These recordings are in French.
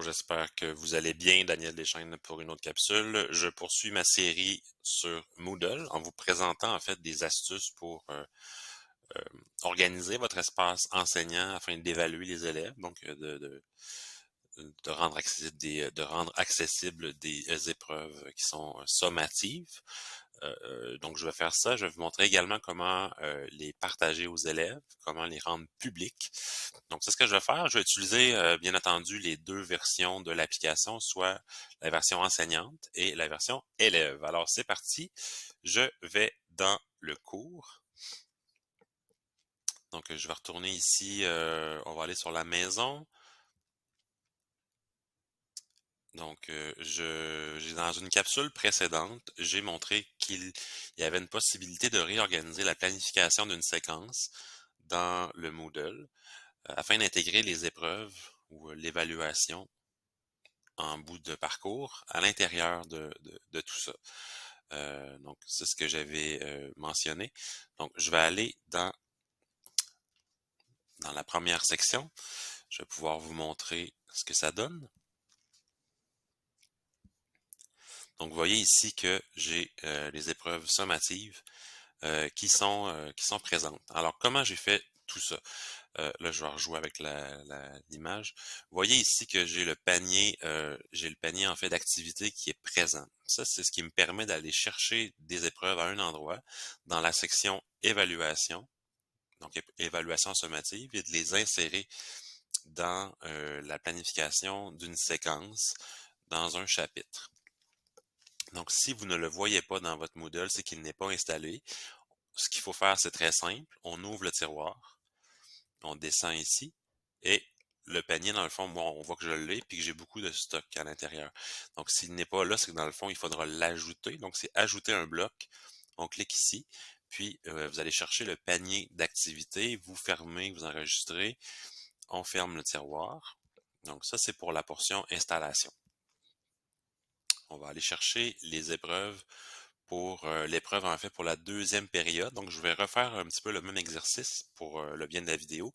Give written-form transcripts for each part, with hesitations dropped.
j'espère que vous allez bien. Daniel Deschaines pour une autre capsule. Je poursuis ma série sur Moodle en vous présentant en fait des astuces pour euh, organiser votre espace enseignant afin d'évaluer les élèves, donc de rendre accessibles des épreuves qui sont sommatives. Donc, je vais faire ça. Je vais vous montrer également comment les partager aux élèves, comment les rendre publics. Donc, c'est ce que je vais faire. Je vais utiliser, bien entendu, les deux versions de l'application, soit la version enseignante et la version élève. Alors, c'est parti. Je vais dans le cours. Donc, je vais retourner ici. On va aller sur la maison. Donc, dans une capsule précédente, j'ai montré qu'il y avait une possibilité de réorganiser la planification d'une séquence dans le Moodle afin d'intégrer les épreuves ou l'évaluation en bout de parcours à l'intérieur de tout ça. Donc, c'est ce que j'avais mentionné. Donc, je vais aller dans la première section. Je vais pouvoir vous montrer ce que ça donne. Donc, vous voyez ici que j'ai les épreuves sommatives qui sont présentes. Alors, comment j'ai fait tout ça? Là, je vais rejouer avec l'image. Vous voyez ici que j'ai le panier en fait d'activités qui est présent. Ça, c'est ce qui me permet d'aller chercher des épreuves à un endroit dans la section évaluation, donc évaluation sommative, et de les insérer dans la planification d'une séquence dans un chapitre. Donc, si vous ne le voyez pas dans votre Moodle, c'est qu'il n'est pas installé. Ce qu'il faut faire, c'est très simple. On ouvre le tiroir, on descend ici, et le panier, dans le fond, moi, on voit que je l'ai, puis que j'ai beaucoup de stock à l'intérieur. Donc, s'il n'est pas là, c'est que dans le fond, il faudra l'ajouter. Donc, c'est ajouter un bloc. On clique ici, puis vous allez chercher le panier d'activités, vous fermez, vous enregistrez, on ferme le tiroir. Donc, ça, c'est pour la portion installation. On va aller chercher les épreuves pour l'épreuve en fait pour la deuxième période. Donc, je vais refaire un petit peu le même exercice pour le bien de la vidéo.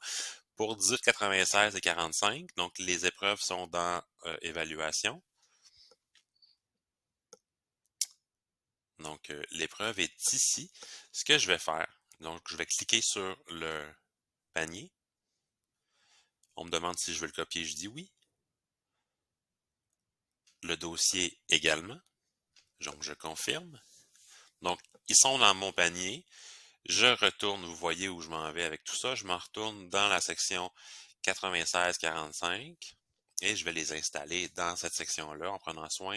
Pour 18, 96 et 45, donc les épreuves sont dans évaluation. Donc, l'épreuve est ici. Ce que je vais faire, donc je vais cliquer sur le panier. On me demande si je veux le copier, je dis oui. Le dossier également. Donc, je confirme. Donc, ils sont dans mon panier. Je retourne, vous voyez où je m'en vais avec tout ça. Je m'en retourne dans la section 96-45 et je vais les installer dans cette section-là en prenant soin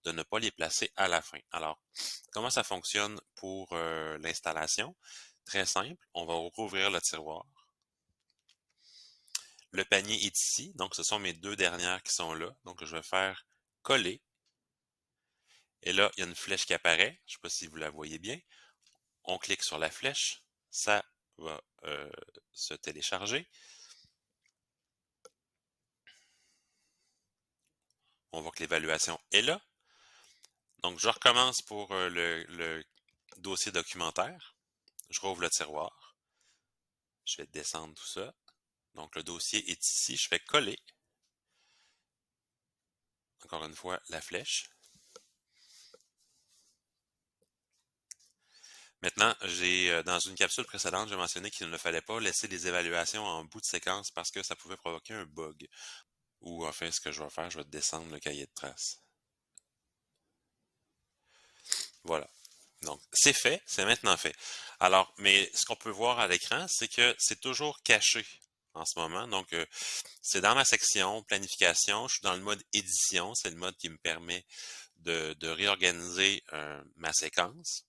de ne pas les placer à la fin. Alors, comment ça fonctionne pour l'installation? Très simple, on va rouvrir le tiroir. Le panier est ici, donc ce sont mes deux dernières qui sont là. Donc, je vais faire coller. Et là, il y a une flèche qui apparaît. Je ne sais pas si vous la voyez bien. On clique sur la flèche. Ça va se télécharger. On voit que l'évaluation est là. Donc, je recommence pour le dossier documentaire. Je rouvre le tiroir. Je vais descendre tout ça. Donc, le dossier est ici. Je fais coller. Encore une fois, la flèche. Maintenant, dans une capsule précédente, j'ai mentionné qu'il ne fallait pas laisser les évaluations en bout de séquence parce que ça pouvait provoquer un bug. Ou enfin, ce que je vais faire, je vais descendre le cahier de traces. Voilà. Donc, c'est fait, c'est maintenant fait. Alors, mais ce qu'on peut voir à l'écran, c'est que c'est toujours caché en ce moment. Donc, c'est dans ma section planification. Je suis dans le mode édition. C'est le mode qui me permet de réorganiser ma séquence.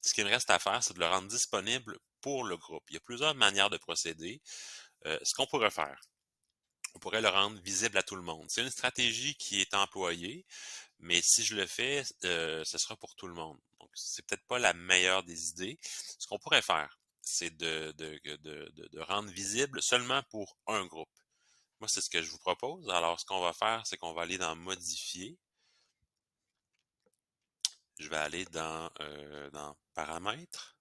Ce qu'il me reste à faire, c'est de le rendre disponible pour le groupe. Il y a plusieurs manières de procéder. Ce qu'on pourrait faire, on pourrait le rendre visible à tout le monde. C'est une stratégie qui est employée, mais si je le fais, ce sera pour tout le monde. Donc, c'est peut-être pas la meilleure des idées. Ce qu'on pourrait faire, c'est de rendre visible seulement pour un groupe. Moi, c'est ce que je vous propose. Alors, ce qu'on va faire, c'est qu'on va aller dans Modifier. Je vais aller dans Paramètres.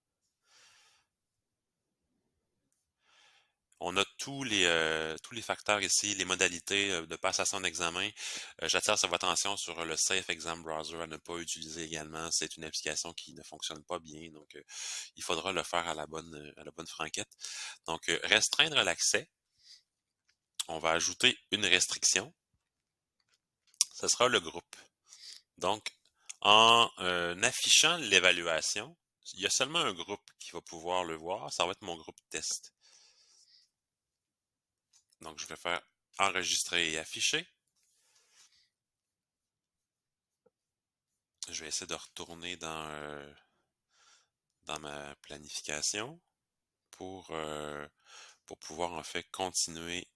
On a tous les facteurs ici, les modalités de passation d'examen. J'attire votre attention sur le Safe Exam Browser à ne pas utiliser également. C'est une application qui ne fonctionne pas bien, donc il faudra le faire à la bonne franquette. Donc, restreindre l'accès. On va ajouter une restriction. Ce sera le groupe. Donc, en affichant l'évaluation, il y a seulement un groupe qui va pouvoir le voir. Ça va être mon groupe test. Donc, je vais faire enregistrer et afficher. Je vais essayer de retourner dans ma planification pour pouvoir en fait continuer.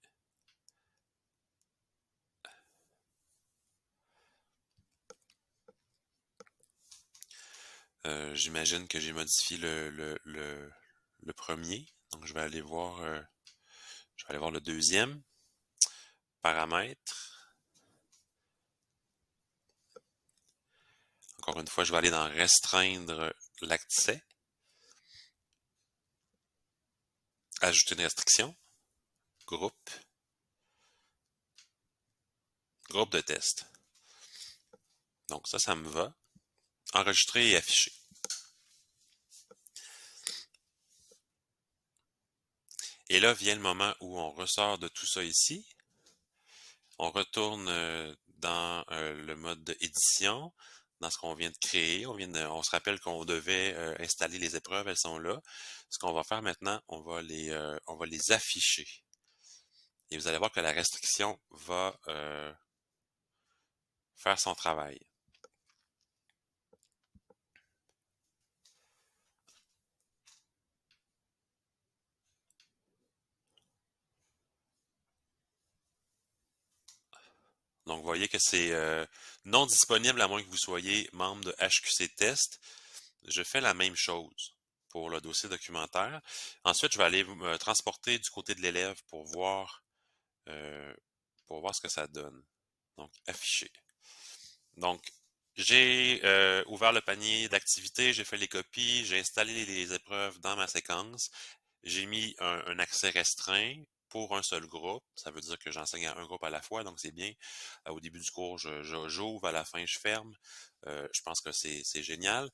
J'imagine que j'ai modifié le premier. Donc, je vais aller voir le deuxième. Paramètres. Encore une fois, je vais aller dans restreindre l'accès. Ajouter une restriction. Groupe. Groupe de test. Donc ça me va. Enregistrer et afficher. Et là vient le moment où on ressort de tout ça ici. On retourne dans le mode édition, dans ce qu'on vient de créer. On se rappelle qu'on devait installer les épreuves, elles sont là. Ce qu'on va faire maintenant, on va les afficher. Et vous allez voir que la restriction va faire son travail. Donc, vous voyez que c'est non disponible à moins que vous soyez membre de HQC Test. Je fais la même chose pour le dossier documentaire. Ensuite, je vais aller me transporter du côté de l'élève euh, pour voir ce que ça donne. Donc, afficher. Donc, j'ai ouvert le panier d'activités, j'ai fait les copies, j'ai installé les épreuves dans ma séquence. J'ai mis un accès restreint pour un seul groupe. Ça veut dire que j'enseigne à un groupe à la fois, donc c'est bien. Au début du cours, j'ouvre, à la fin, je ferme. Je pense que c'est génial.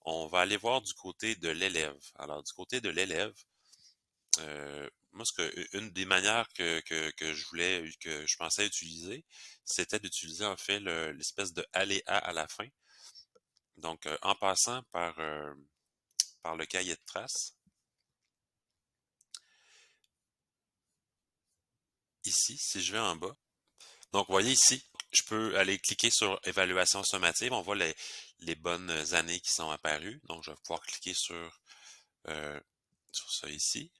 On va aller voir du côté de l'élève. Alors, du côté de l'élève, moi, une des manières que que je pensais utiliser, c'était d'utiliser en fait l'espèce de aléa à la fin. Donc, en passant par le cahier de traces, ici, si je vais en bas, donc, vous voyez ici, je peux aller cliquer sur évaluation sommative. On voit les bonnes années qui sont apparues. Donc, je vais pouvoir cliquer sur ça ici.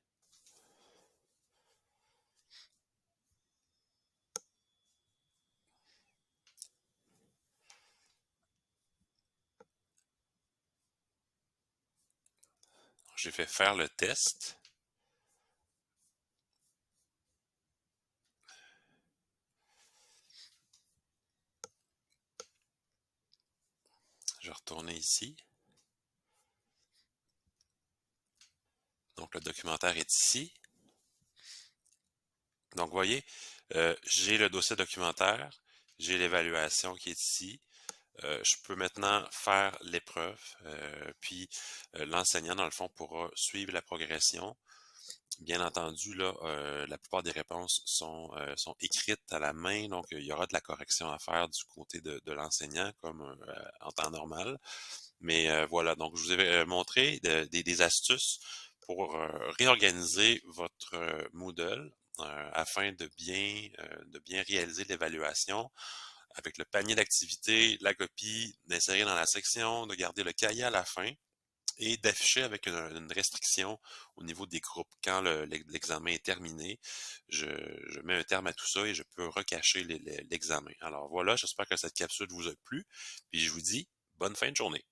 J'ai fait faire le test. Je vais retourner ici. Donc, le documentaire est ici. Donc, vous voyez, j'ai le dossier documentaire, j'ai l'évaluation qui est ici. Je peux maintenant faire l'épreuve, puis l'enseignant, dans le fond, pourra suivre la progression. Bien entendu, là, la plupart des réponses sont écrites à la main, donc il y aura de la correction à faire du côté de l'enseignant, comme en temps normal. Mais voilà, donc je vous ai montré des astuces pour réorganiser votre Moodle afin de bien réaliser l'évaluation avec le panier d'activités, la copie, d'insérer dans la section, de garder le cahier à la fin et d'afficher avec une restriction au niveau des groupes. Quand l'examen est terminé, je mets un terme à tout ça et je peux recacher l'examen. Alors voilà, j'espère que cette capsule vous a plu, puis je vous dis bonne fin de journée.